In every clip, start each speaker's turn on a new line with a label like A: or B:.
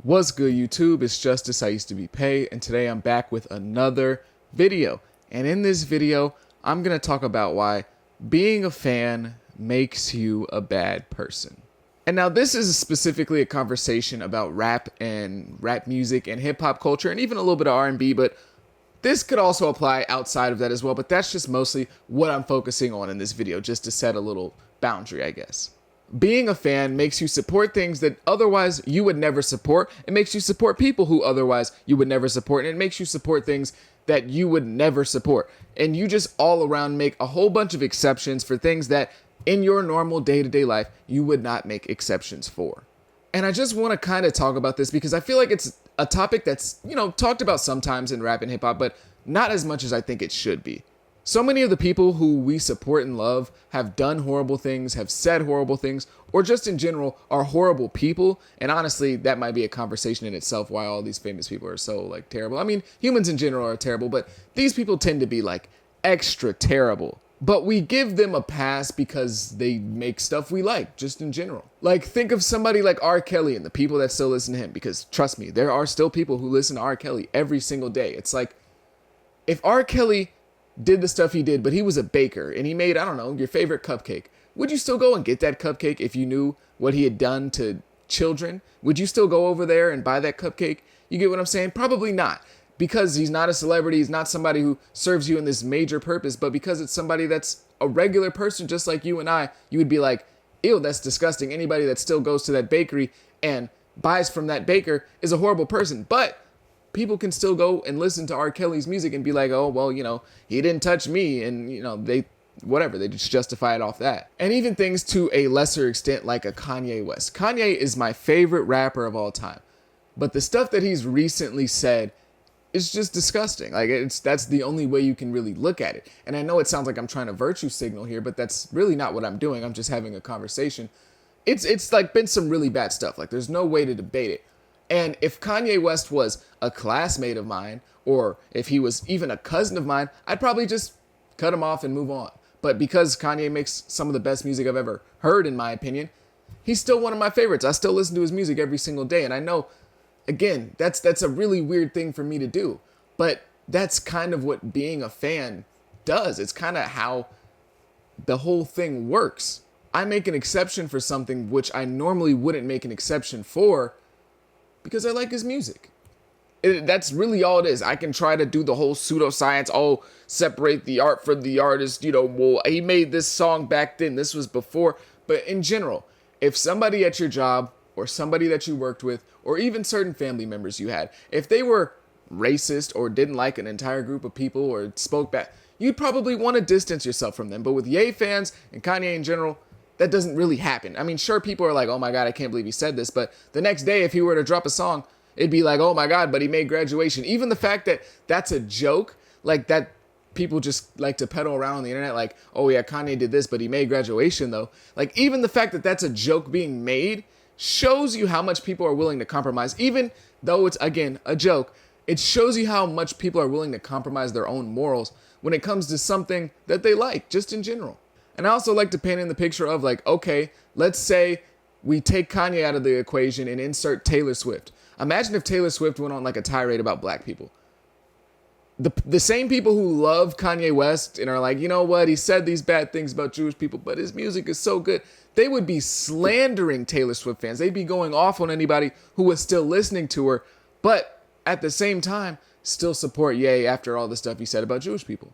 A: What's good, YouTube? It's Justice. I used to be paid, and today I'm back with another video. And in this video, I'm going to talk about why being a fan makes you a bad person. And now this is specifically a conversation about rap and rap music and hip hop culture and even a little bit of R&B, but this could also apply outside of that as well. But that's just mostly what I'm focusing on in this video, just to set a little boundary, I guess. Being a fan makes you support things that otherwise you would never support. It makes you support people who otherwise you would never support. And it makes you support things that you would never support. And you just all around make a whole bunch of exceptions for things that in your normal day-to-day life you would not make exceptions for. And I just want to kind of talk about this because I feel like it's a topic that's, talked about sometimes in rap and hip hop, but not as much as I think it should be. So many of the people who we support and love have done horrible things, have said horrible things, or just in general are horrible people. And honestly, that might be a conversation in itself why all these famous people are so terrible. I mean, humans in general are terrible, but these people tend to be extra terrible. But we give them a pass because they make stuff we like, just in general. Think of somebody like R. Kelly and the people that still listen to him, because trust me, there are still people who listen to R. Kelly every single day. It's like, if R. Kelly did the stuff he did, but he was a baker and he made, your favorite cupcake, would you still go and get that cupcake if you knew what he had done to children? Would you still go over there and buy that cupcake? You get what I'm saying? Probably not. Because he's not a celebrity, he's not somebody who serves you in this major purpose, but because it's somebody that's a regular person just like you and I, you would be like, ew, that's disgusting. Anybody that still goes to that bakery and buys from that baker is a horrible person. But people can still go and listen to R. Kelly's music and be like, oh, well, he didn't touch me. And, they just justify it off that. And even things to a lesser extent like a Kanye West. Kanye is my favorite rapper of all time. But the stuff that he's recently said is just disgusting. That's the only way you can really look at it. And I know it sounds like I'm trying to virtue signal here, but that's really not what I'm doing. I'm just having a conversation. It's been some really bad stuff. There's no way to debate it. And if Kanye West was a classmate of mine, or if he was even a cousin of mine, I'd probably just cut him off and move on. But because Kanye makes some of the best music I've ever heard, in my opinion, he's still one of my favorites. I still listen to his music every single day. And I know, again, that's a really weird thing for me to do. But that's kind of what being a fan does. It's kind of how the whole thing works. I make an exception for something which I normally wouldn't make an exception for, because I like his music. That's really all it is. I can try to do the whole pseudoscience, separate the art from the artist, well, he made this song back then, this was before. But in general, if somebody at your job, or somebody that you worked with, or even certain family members you had, if they were racist or didn't like an entire group of people or spoke back, you'd probably want to distance yourself from them. But with Ye fans and Kanye in general, that doesn't really happen. I mean, sure, people are like, oh my God, I can't believe he said this. But the next day, if he were to drop a song, it'd be like, oh my God, but he made Graduation. Even the fact that that's a joke, that people just like to peddle around on the internet, oh yeah, Kanye did this, but he made Graduation though. Even the fact that that's a joke being made shows you how much people are willing to compromise. Even though it's, again, a joke, it shows you how much people are willing to compromise their own morals when it comes to something that they like, just in general. And I also like to paint in the picture of okay, let's say we take Kanye out of the equation and insert Taylor Swift. Imagine if Taylor Swift went on a tirade about black people. The same people who love Kanye West and are like, you know what, he said these bad things about Jewish people, but his music is so good, they would be slandering Taylor Swift fans. They'd be going off on anybody who was still listening to her, but at the same time, still support Ye after all the stuff he said about Jewish people.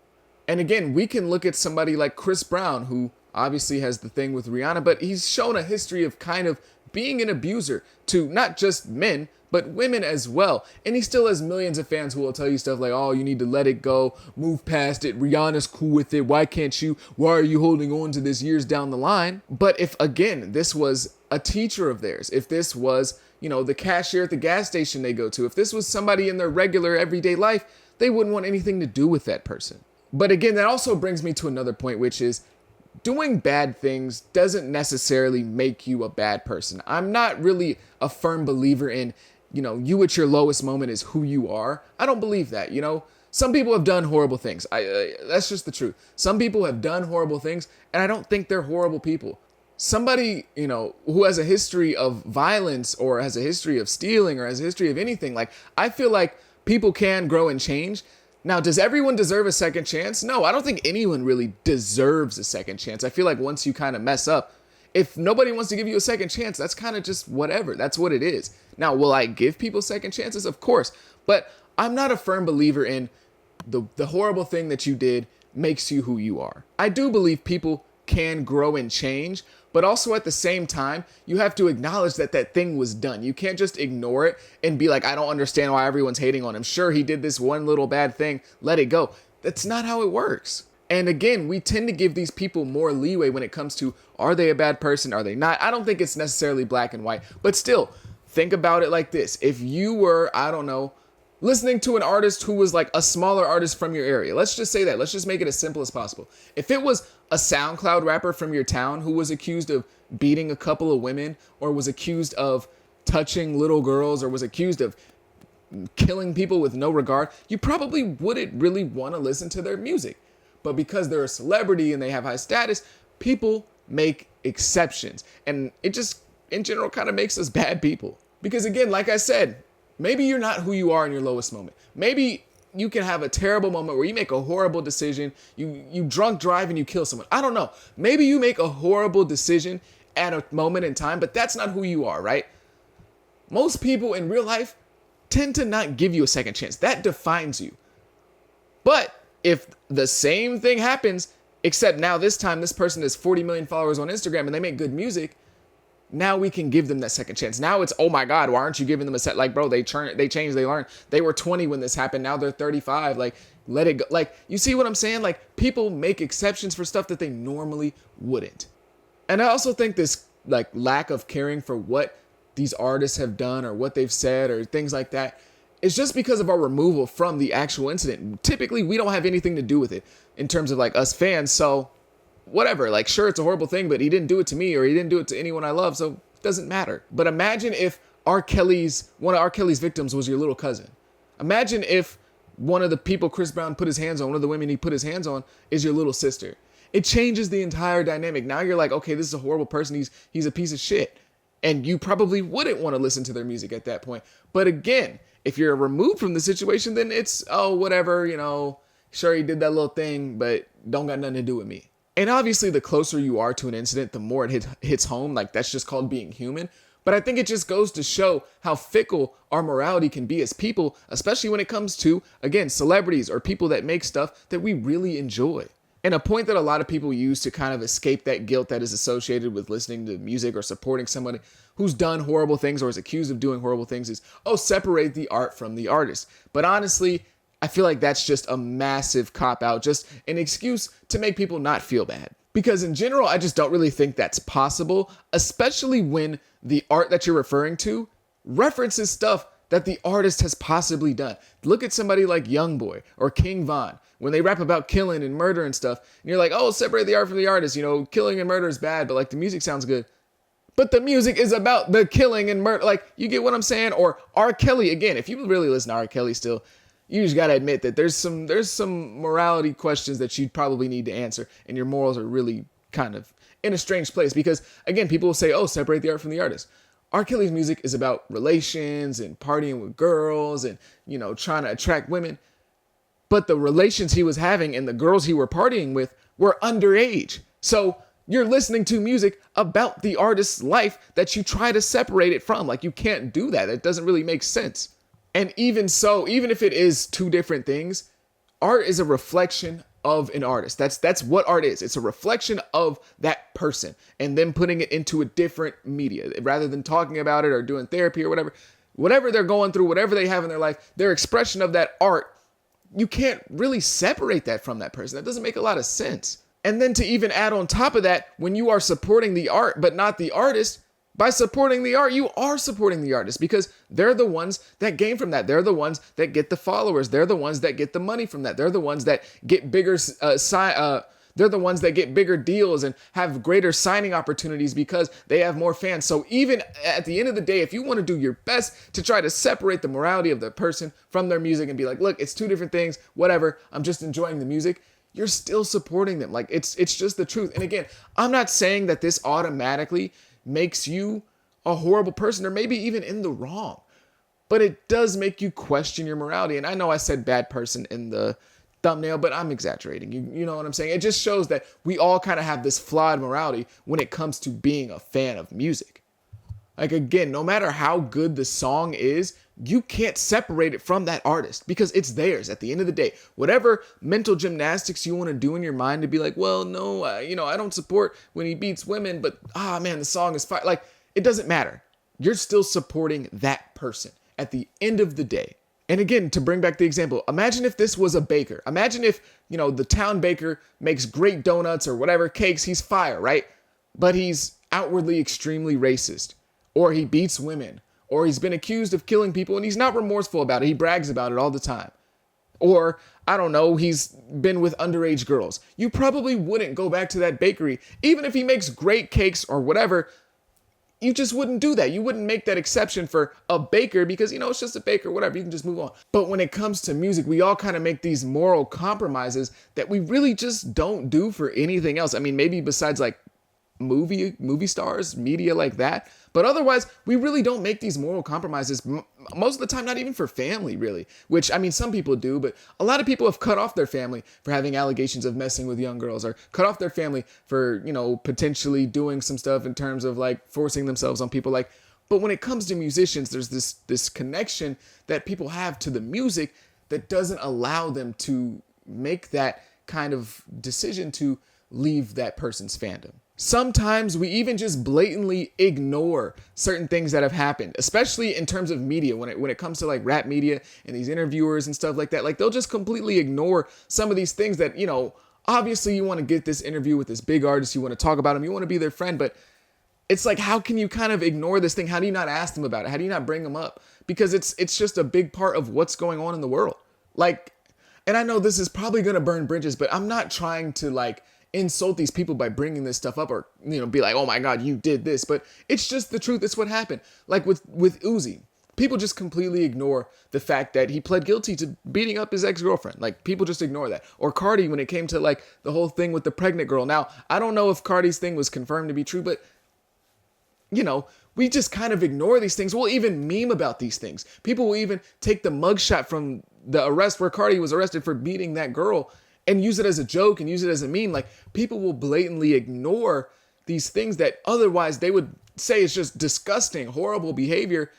A: And again, we can look at somebody like Chris Brown, who obviously has the thing with Rihanna, but he's shown a history of kind of being an abuser to not just men, but women as well. And he still has millions of fans who will tell you stuff like, oh, you need to let it go, move past it, Rihanna's cool with it, why can't you? Why are you holding on to this years down the line? But if, again, this was a teacher of theirs, if this was, the cashier at the gas station they go to, if this was somebody in their regular everyday life, they wouldn't want anything to do with that person. But again, that also brings me to another point, which is doing bad things doesn't necessarily make you a bad person. I'm not really a firm believer in, you at your lowest moment is who you are. I don't believe that, Some people have done horrible things. That's just the truth. Some people have done horrible things, and I don't think they're horrible people. somebody, who has a history of violence or has a history of stealing or has a history of anything, like, I feel like people can grow and change. Now, does everyone deserve a second chance? No, I don't think anyone really deserves a second chance. I feel like once you kind of mess up, if nobody wants to give you a second chance, that's kind of just whatever. That's what it is. Now, will I give people second chances? Of course. But I'm not a firm believer in the horrible thing that you did makes you who you are. I do believe people can grow and change, but also at the same time, you have to acknowledge that that thing was done. You can't just ignore it and be like, I don't understand why everyone's hating on him. Sure, he did this one little bad thing. Let it go. That's not how it works. And again, we tend to give these people more leeway when it comes to, are they a bad person? Are they not? I don't think it's necessarily black and white, but still, think about it like this. If you were, I don't know, listening to an artist who was like a smaller artist from your area, let's just say that. Let's just make it as simple as possible. If it was a SoundCloud rapper from your town who was accused of beating a couple of women, or was accused of touching little girls, or was accused of killing people with no regard, you probably wouldn't really want to listen to their music. But because they're a celebrity and they have high status, people make exceptions. And it just, in general, kind of makes us bad people. Because again, like I said, maybe you're not who you are in your lowest moment. Maybe you can have a terrible moment where you make a horrible decision. You drunk drive and you kill someone. I don't know. Maybe you make a horrible decision at a moment in time, but that's not who you are, right? Most people in real life tend to not give you a second chance. That defines you. But if the same thing happens, except now this time this person has 40 million followers on Instagram and they make good music, now we can give them that second chance. Now it's, oh my God, why aren't you giving them a set? Like, bro, they changed, they learned. They were 20 when this happened. Now they're 35. Like, let it go. Like, you see what I'm saying? Like, people make exceptions for stuff that they normally wouldn't. And I also think this like lack of caring for what these artists have done or what they've said or things like that, it's just because of our removal from the actual incident. Typically, we don't have anything to do with it in terms of like us fans. So whatever, like, sure, it's a horrible thing, but he didn't do it to me or he didn't do it to anyone I love. So it doesn't matter. But imagine if one of R. Kelly's victims was your little cousin. Imagine if one of the people Chris Brown put his hands on, one of the women he put his hands on, is your little sister. It changes the entire dynamic. Now you're like, okay, this is a horrible person. He's a piece of shit. And you probably wouldn't want to listen to their music at that point. But again, if you're removed from the situation, then it's, oh, whatever, sure, he did that little thing, but don't got nothing to do with me. And obviously, the closer you are to an incident, the more it hits home. Like, that's just called being human. But I think it just goes to show how fickle our morality can be as people, especially when it comes to, again, celebrities or people that make stuff that we really enjoy. And a point that a lot of people use to kind of escape that guilt that is associated with listening to music or supporting somebody who's done horrible things or is accused of doing horrible things is, oh, separate the art from the artist. But honestly, I feel like that's just a massive cop-out, just an excuse to make people not feel bad. Because in general, I just don't really think that's possible, especially when the art that you're referring to references stuff that the artist has possibly done. Look at somebody like Youngboy or King Von. When they rap about killing and murder and stuff, and you're like, oh, separate the art from the artist. Killing and murder is bad, but like the music sounds good. But the music is about the killing and murder. Like, you get what I'm saying? Or R. Kelly, again, if you really listen to R. Kelly still, you just got to admit that there's some morality questions that you'd probably need to answer. And your morals are really kind of in a strange place. Because, again, people will say, oh, separate the art from the artist. R. Kelly's music is about relations and partying with girls and, trying to attract women. But the relations he was having and the girls he were partying with were underage. So you're listening to music about the artist's life that you try to separate it from. Like, you can't do that. It doesn't really make sense. And even so, even if it is two different things, art is a reflection of an artist. That's what art is. It's a reflection of that person and then putting it into a different media rather than talking about it or doing therapy or whatever they're going through, whatever they have in their life, their expression of that art. You can't really separate that from that person. That doesn't make a lot of sense. And then to even add on top of that, when you are supporting the art, but not the artist, by supporting the art, you are supporting the artist because they're the ones that gain from that. They're the ones that get the followers. They're the ones that get the money from that. They're the ones that get bigger, they're the ones that get bigger deals and have greater signing opportunities because they have more fans. So even at the end of the day, if you want to do your best to try to separate the morality of the person from their music and be like, look, it's two different things, whatever, I'm just enjoying the music, you're still supporting them. Like it's just the truth. And again, I'm not saying that this automatically makes you a horrible person or maybe even in the wrong, but it does make you question your morality. And I know I said bad person in the thumbnail, but I'm exaggerating. You know what I'm saying? It just shows that we all kind of have this flawed morality when it comes to being a fan of music. Like, again, no matter how good the song is, you can't separate it from that artist because it's theirs at the end of the day. Whatever mental gymnastics you want to do in your mind to be like, well, no, I don't support when he beats women, but man, the song is fire. Like, it doesn't matter. You're still supporting that person at the end of the day. And again, to bring back the example, imagine if this was a baker. Imagine if, the town baker makes great donuts or whatever, cakes, he's fire, right? But he's outwardly extremely racist, or he beats women, or he's been accused of killing people and he's not remorseful about it. He brags about it all the time. Or, I don't know, he's been with underage girls. You probably wouldn't go back to that bakery, even if he makes great cakes or whatever. You just wouldn't do that. You wouldn't make that exception for a baker because, it's just a baker, whatever. You can just move on. But when it comes to music, we all kind of make these moral compromises that we really just don't do for anything else. I mean, maybe besides like movie stars, media like that. But otherwise, we really don't make these moral compromises most of the time, not even for family, really. Which, I mean, some people do, but a lot of people have cut off their family for having allegations of messing with young girls, or cut off their family for, potentially doing some stuff in terms of like forcing themselves on people. Like, but when it comes to musicians, there's this connection that people have to the music that doesn't allow them to make that kind of decision to leave that person's fandom. Sometimes we even just blatantly ignore certain things that have happened, especially in terms of media. When it comes to like rap media and these interviewers and stuff like that, like they'll just completely ignore some of these things that, obviously you want to get this interview with this big artist, you want to talk about him, you want to be their friend, but it's like, how can you kind of ignore this thing? How do you not ask them about it? How do you not bring them up? Because it's just a big part of what's going on in the world. Like, and I know this is probably going to burn bridges, but I'm not trying to like insult these people by bringing this stuff up or, be like, oh my God, you did this. But it's just the truth. It's what happened. Like with Uzi, people just completely ignore the fact that he pled guilty to beating up his ex-girlfriend. Like people just ignore that. Or Cardi, when it came to like the whole thing with the pregnant girl. Now, I don't know if Cardi's thing was confirmed to be true, but we just kind of ignore these things. We'll even meme about these things. People will even take the mugshot from the arrest where Cardi was arrested for beating that girl and use it as a joke and use it as a meme. Like people will blatantly ignore these things that otherwise they would say is just disgusting, horrible behavior.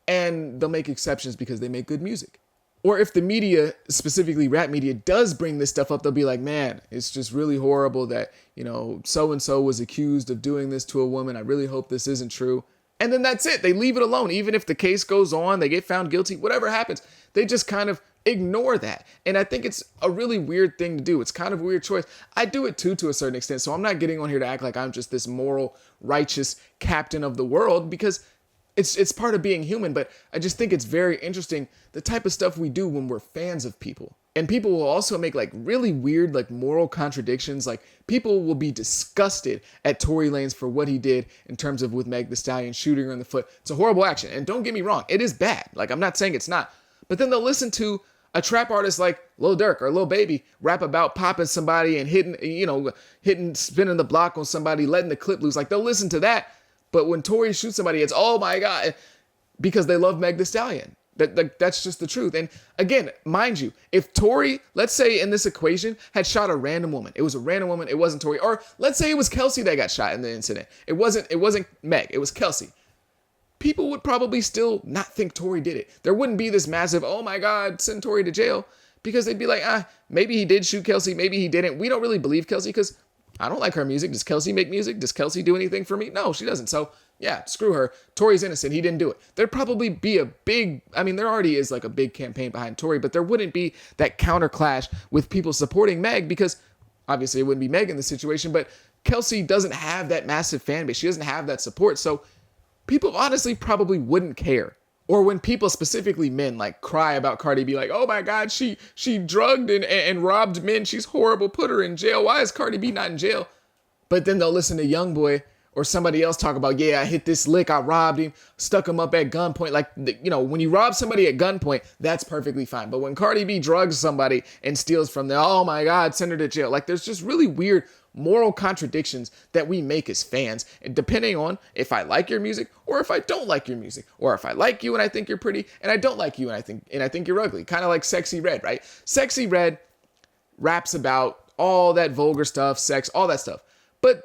A: And they'll make exceptions because they make good music. Or if the media, specifically rap media, does bring this stuff up, they'll be like, man, it's just really horrible that, so-and-so was accused of doing this to a woman. I really hope this isn't true. And then that's it. They leave it alone. Even if the case goes on, they get found guilty, whatever happens, they just kind of ignore that. And I think it's a really weird thing to do. It's kind of a weird choice. I do it too, to a certain extent. So I'm not getting on here to act like I'm just this moral, righteous captain of the world, because it's part of being human. But I just think it's very interesting, the type of stuff we do when we're fans of people. And people will also make like really weird, like moral contradictions. Like people will be disgusted at Tory Lanez for what he did in terms of with Meg Thee Stallion shooting her in the foot. It's a horrible action. And don't get me wrong, it is bad. Like I'm not saying it's not. But then they'll listen to a trap artist like Lil Durk or Lil Baby rap about popping somebody and spinning the block on somebody, letting the clip loose. Like they'll listen to that. But when Tory shoots somebody, it's, oh my God, because they love Meg Thee Stallion. That's just the truth. And again, mind you, if Tory, let's say in this equation, had shot a random woman, it was a random woman, it wasn't Tory, or let's say it was Kelsey that got shot in the incident. It wasn't Meg, it was Kelsey. People would probably still not think Tory did it. There wouldn't be this massive, oh my God, send Tory to jail, because they'd be like, maybe he did shoot Kelsey, maybe he didn't. We don't really believe Kelsey because I don't like her music. Does Kelsey make music? Does Kelsey do anything for me? No, she doesn't. So yeah, screw her. Tory's innocent. He didn't do it. There'd probably be there already is like a big campaign behind Tory, but there wouldn't be that counter clash with people supporting Meg, because obviously it wouldn't be Meg in the situation, but Kelsey doesn't have that massive fan base. She doesn't have that support. So people honestly probably wouldn't care. Or when people, specifically men, like cry about Cardi B, like, oh my God, she drugged and robbed men. She's horrible. Put her in jail. Why is Cardi B not in jail? But then they'll listen to YoungBoy Or somebody else talk about, yeah, I hit this lick, I robbed him, stuck him up at gunpoint. Like, when you rob somebody at gunpoint, that's perfectly fine. But when Cardi B drugs somebody and steals from them, oh my God, send her to jail. Like, there's just really weird moral contradictions that we make as fans, and depending on if I like your music or if I don't like your music, or if I like you and I think you're pretty and I don't like you and I think you're ugly. Kind of like Sexy Red, right? Sexy Red raps about all that vulgar stuff, sex, all that stuff. But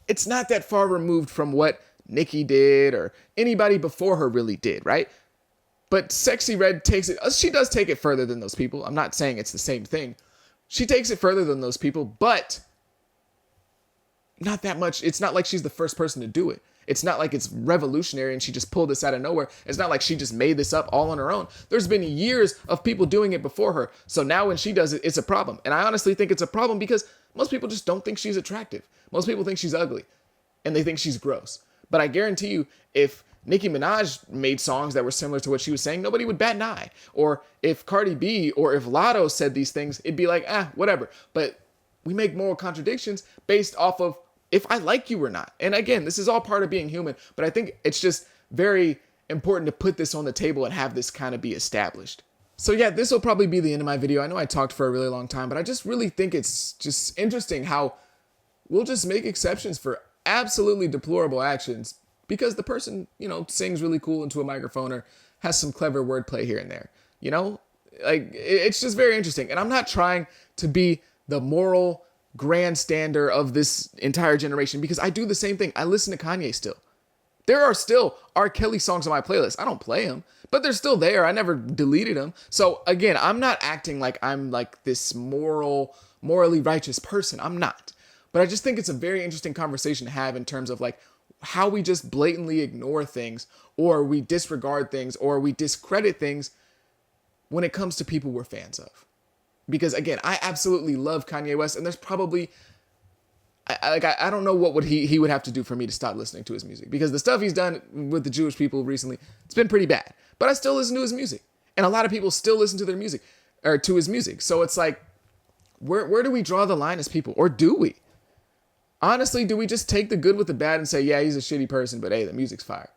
A: it's not that far removed from what Nicki did or anybody before her really did, right? But Sexy Red takes it, she does take it further than those people. I'm not saying it's the same thing. She takes it further than those people, but not that much. It's not like she's the first person to do it. It's not like it's revolutionary and she just pulled this out of nowhere. It's not like she just made this up all on her own. There's been years of people doing it before her. So now when she does it, it's a problem. And I honestly think it's a problem because most people just don't think she's attractive. Most people think she's ugly and they think she's gross. But I guarantee you, if Nicki Minaj made songs that were similar to what she was saying, nobody would bat an eye. Or if Cardi B or if Lotto said these things, it'd be like, whatever. But we make moral contradictions based off of if I like you or not. And again, this is all part of being human, but I think it's just very important to put this on the table and have this kind of be established. So yeah, this will probably be the end of my video. I know I talked for a really long time, but I just really think it's just interesting how we'll just make exceptions for absolutely deplorable actions because the person, sings really cool into a microphone or has some clever wordplay here and there. Like it's just very interesting. And I'm not trying to be the moral grandstander of this entire generation because I do the same thing. I listen to Kanye still. There are still R. Kelly songs on my playlist. I don't play them, but they're still there. I never deleted them. So again, I'm not acting like I'm like this morally righteous person. I'm not. But I just think it's a very interesting conversation to have in terms of like how we just blatantly ignore things or we disregard things or we discredit things when it comes to people we're fans of. Because again, I absolutely love Kanye West, and there's probably, I don't know what he would have to do for me to stop listening to his music. Because the stuff he's done with the Jewish people recently, it's been pretty bad. But I still listen to his music, and a lot of people still listen to their music, or to his music. So it's like, where do we draw the line as people, or do we? Honestly, do we just take the good with the bad and say, yeah, he's a shitty person, but hey, the music's fire?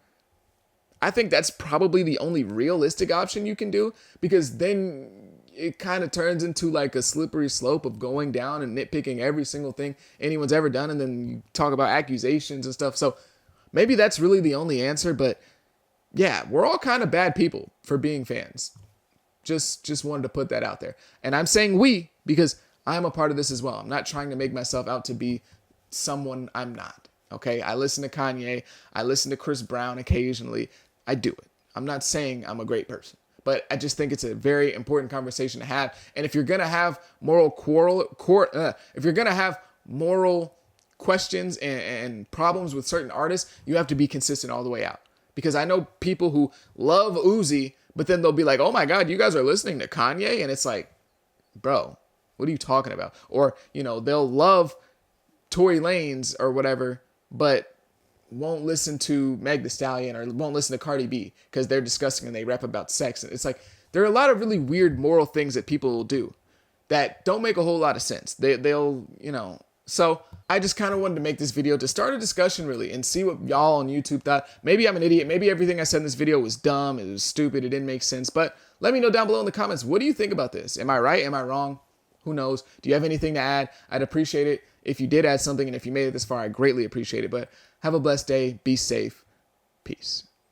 A: I think that's probably the only realistic option you can do, because then it kind of turns into like a slippery slope of going down and nitpicking every single thing anyone's ever done. And then you talk about accusations and stuff. So maybe that's really the only answer. But yeah, we're all kind of bad people for being fans. Just wanted to put that out there. And I'm saying we because I'm a part of this as well. I'm not trying to make myself out to be someone I'm not. Okay, I listen to Kanye. I listen to Chris Brown occasionally. I do it. I'm not saying I'm a great person. But I just think it's a very important conversation to have. And if you're going to have moral if you're going to have moral questions and problems with certain artists, you have to be consistent all the way out. Because I know people who love Uzi, but then they'll be like, oh my God, you guys are listening to Kanye? And it's like, bro, what are you talking about? Or, they'll love Tory Lanez or whatever, but won't listen to Meg Thee Stallion or won't listen to Cardi B because they're disgusting and they rap about sex. And it's like, there are a lot of really weird moral things that people will do that don't make a whole lot of sense. They'll. So I just kind of wanted to make this video to start a discussion really and see what y'all on YouTube thought. Maybe I'm an idiot. Maybe everything I said in this video was dumb. It was stupid. It didn't make sense. But let me know down below in the comments. What do you think about this? Am I right? Am I wrong? Who knows? Do you have anything to add? I'd appreciate it if you did add something. And if you made it this far, I greatly appreciate it. But have a blessed day. Be safe. Peace.